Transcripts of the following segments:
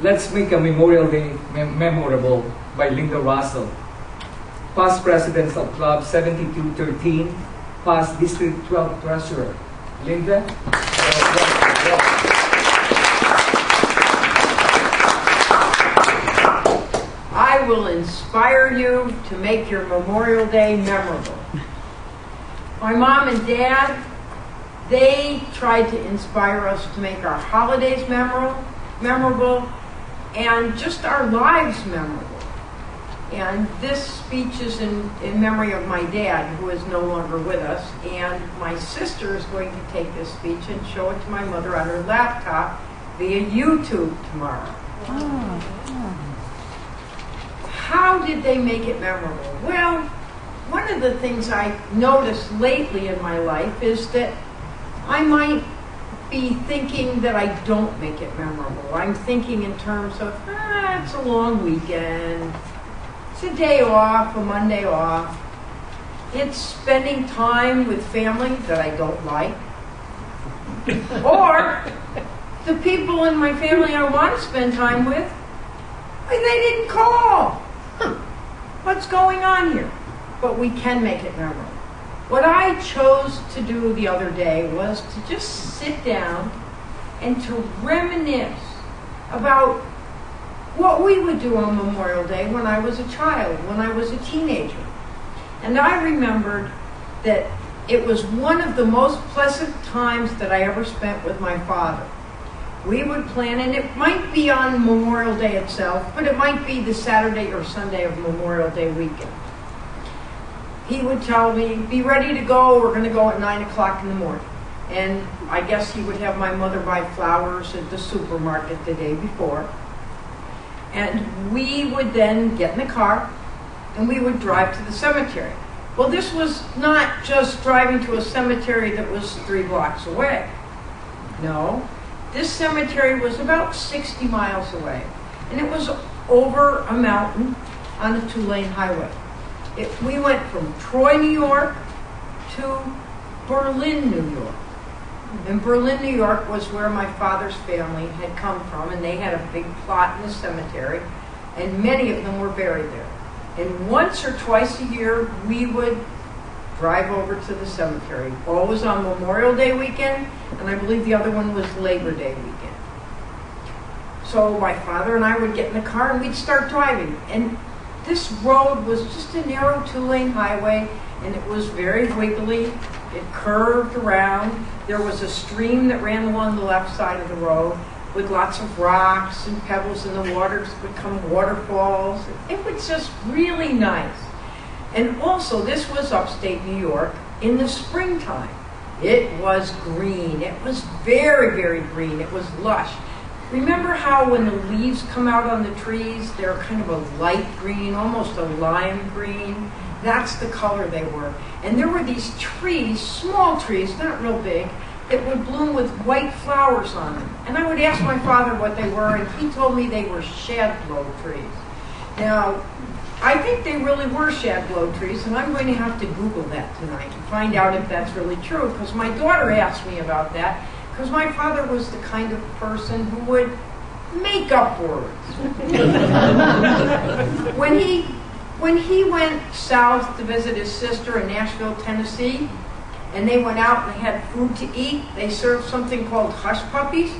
Let's make a Memorial Day memorable by Linda Russell, past president of Club 7213, past District 12 Treasurer. Linda? I will inspire you to make your Memorial Day memorable. My mom and dad, they tried to inspire us to make our holidays memorable and just our lives memorable. And this speech is in memory of my dad, who is no longer with us, and my sister is going to take this speech and show it to my mother on her laptop via YouTube tomorrow. How did they make it memorable? Well, one of the things I noticed lately in my life is that I might be thinking that I don't make it memorable. I'm thinking in terms of, it's a long weekend, it's a day off, a Monday off, it's spending time with family that I don't like, or the people in my family I want to spend time with, they didn't call. What's going on here? But we can make it memorable. What I chose to do the other day was to just sit down and to reminisce about what we would do on Memorial Day when I was a child, when I was a teenager. And I remembered that it was one of the most pleasant times that I ever spent with my father. We would plan, and it might be on Memorial Day itself, but it might be the Saturday or Sunday of Memorial Day weekend. He would tell me, be ready to go, we're going to go at 9 o'clock in the morning. And I guess he would have my mother buy flowers at the supermarket the day before. And we would then get in the car, and we would drive to the cemetery. Well, this was not just driving to a cemetery that was 3 blocks away. No. This cemetery was about 60 miles away, and it was over a mountain on a 2-lane highway. We went from Troy, New York to Berlin, New York. And Berlin, New York was where my father's family had come from, and they had a big plot in the cemetery, and many of them were buried there. And once or twice a year, we would drive over to the cemetery, always on Memorial Day weekend, and I believe the other one was Labor Day weekend. So my father and I would get in the car and we'd start driving. And this road was just a narrow 2-lane highway, and it was very wiggly. It curved around. There was a stream that ran along the left side of the road with lots of rocks and pebbles, and the waters would become waterfalls. It was just really nice. And also, this was upstate New York in the springtime. It was green. It was very, very green. It was lush. Remember how when the leaves come out on the trees, they're kind of a light green, almost a lime green? That's the color they were. And there were these trees, small trees, not real big, that would bloom with white flowers on them. And I would ask my father what they were, and he told me they were shadblow trees. Now, I think they really were shadblow trees, and I'm going to have to Google that tonight and find out if that's really true, because my daughter asked me about that, because my father was the kind of person who would make up words. When he went south to visit his sister in Nashville, Tennessee, and they went out and they had food to eat, they served something called hush puppies,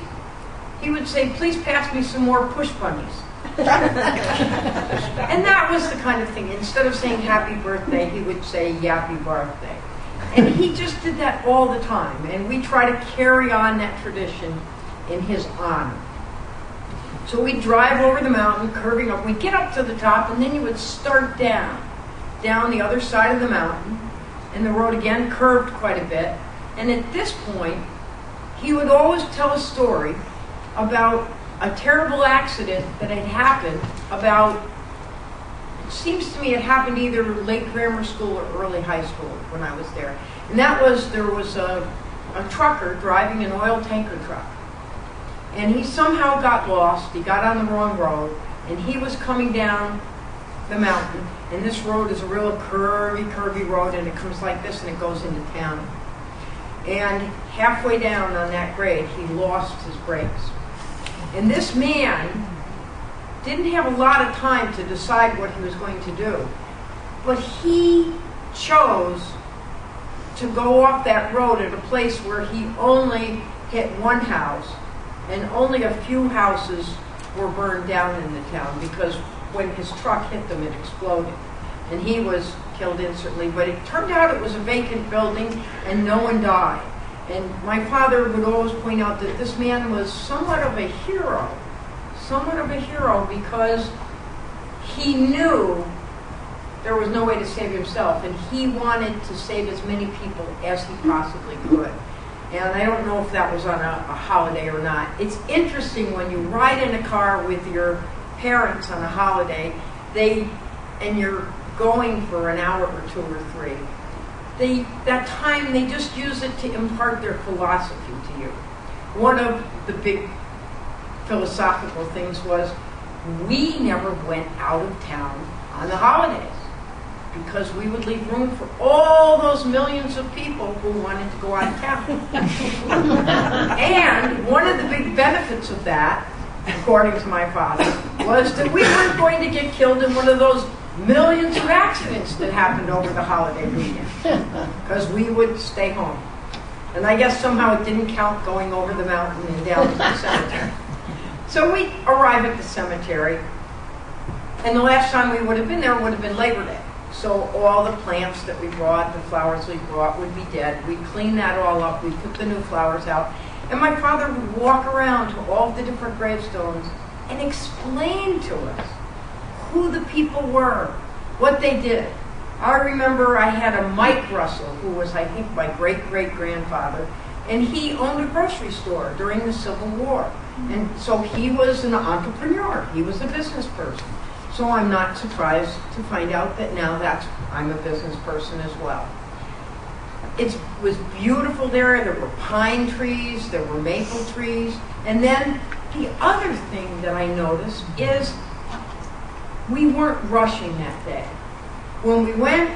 he would say, please pass me some more push bunnies. And that was the kind of thing. Instead of saying happy birthday, he would say yappy birthday. And he just did that all the time. And we try to carry on that tradition in his honor. So we'd drive over the mountain, curving up. We'd get up to the top, and then you would start down the other side of the mountain. And the road again curved quite a bit. And at this point, he would always tell a story about a terrible accident that had happened about, it seems to me it happened either late grammar school or early high school when I was there. And that was, there was a trucker driving an oil tanker truck. And he somehow got lost, he got on the wrong road, and he was coming down the mountain, and this road is a real curvy road, and it comes like this and it goes into town. And halfway down on that grade, he lost his brakes. And this man didn't have a lot of time to decide what he was going to do. But he chose to go off that road at a place where he only hit one house, and only a few houses were burned down in the town, because when his truck hit them, it exploded. And he was killed instantly, but it turned out it was a vacant building and no one died. And my father would always point out that this man was somewhat of a hero, because he knew there was no way to save himself, and he wanted to save as many people as he possibly could. And I don't know if that was on a holiday or not. It's interesting when you ride in a car with your parents on a holiday, and you're going for an hour or two or three. That time, they just use it to impart their philosophy to you. One of the big philosophical things was, we never went out of town on the holidays, because we would leave room for all those millions of people who wanted to go out of town. And one of the big benefits of that, according to my father, was that we weren't going to get killed in one of those millions of accidents that happened over the holiday weekend, because we would stay home. And I guess somehow it didn't count going over the mountain and down to the cemetery. So we arrive at the cemetery, and the last time we would have been there would have been Labor Day. So all the plants that we brought, the flowers we brought, would be dead. We'd clean that all up, we'd put the new flowers out, and my father would walk around to all the different gravestones and explain to us who the people were, what they did. I remember I had a Mike Russell, who was, I think, my great-great-grandfather, and he owned a grocery store during the Civil War. And so he was an entrepreneur. He was a business person. So I'm not surprised to find out that now I'm a business person as well. It was beautiful there. There were pine trees, there were maple trees. And then the other thing that I noticed is we weren't rushing that day. When we went,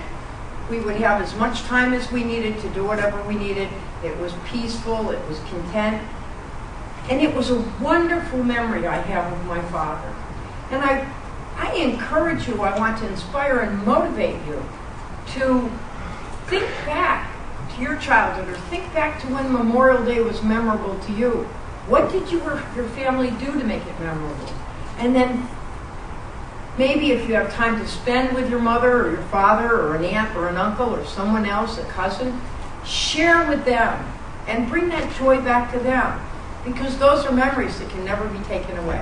we would have as much time as we needed to do whatever we needed. It was peaceful, it was content. And it was a wonderful memory I have of my father. And I encourage you, I want to inspire and motivate you to think back to your childhood, or think back to when Memorial Day was memorable to you. What did your family do to make it memorable? And then maybe if you have time to spend with your mother or your father or an aunt or an uncle or someone else, a cousin, share with them and bring that joy back to them, because those are memories that can never be taken away.